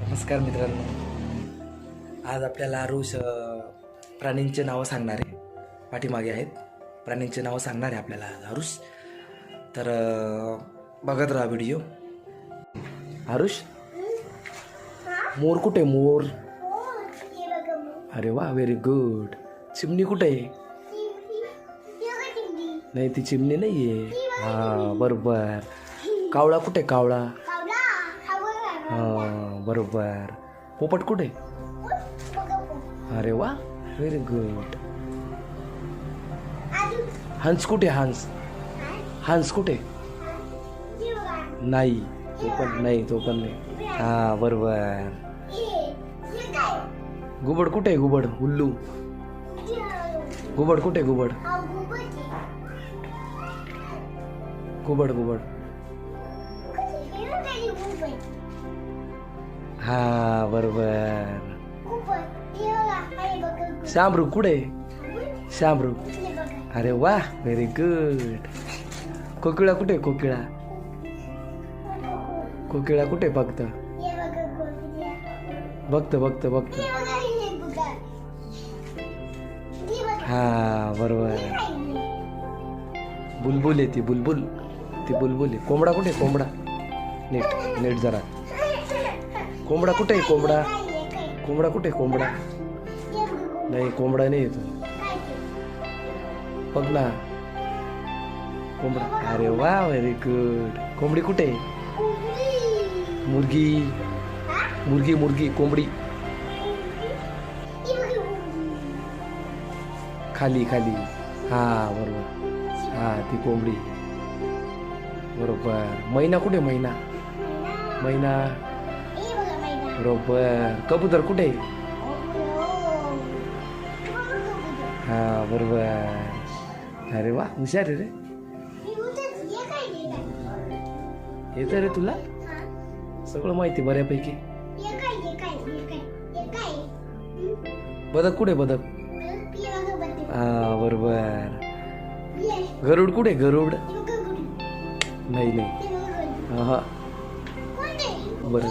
नमस्कार मित्रांनो, आज आपल्याला आरुष प्राणींचे नावं सांगणार आहे. पाठीमागे आहेत प्राणींचे नावं सांगणार आहे आपल्याला आरुष. तर बघत राहा व्हिडिओ. आरुष, मोर कुठे? मोर. अरे वा, व्हेरी गुड. चिमणी कुठे आहे? नाही, ती चिमणी नाही आहे. हा, बरोबर. कावळा कुठे? कावळा. हा, बरोबर. पोपट कुठे? अरे वा, व्हेरी गुड. हंस कुठे? हंस. हंस कुठे? नाही, तो पण नाही. हा, बरोबर. घुबड कुठे? घुबड. उल्लू. घुबड कुठे? घुबड. घुबड. हा, बरोबर. शामरू कुठे? शामरू. अरे वा, व्हेरी गुड. कोकिळा कुठे? कोकिळा. कोकिळा कुठे? बघत. हा, बरोबर. बुलबुल आहे ती. बुलबुल आहे. कोंबडा कुठे? कोंबडा. नीट जरा. कोंबडा कुठे? कोंबडा कुठे? कोंबडा नाही, कोंबडा नाही येतो. बघ ना, कोंबडा. अरे वा, व्हेरी गुड. कोंबडी कुठे? मुर्गी. कोंबडी खाली. हा, बरोबर. हा, ती कोंबडी. बरोबर. मैना कुठे? मैना. बरोबर. कबूतर कुठे? हा, बरोबर. अरे वा, हुशार आहे रे. येतं रे तुला सगळं माहिती बऱ्यापैकी. बदक कुठे? बदक. हा, बरोबर. गरुड कुठे? गरुड नाही. हा, बरं.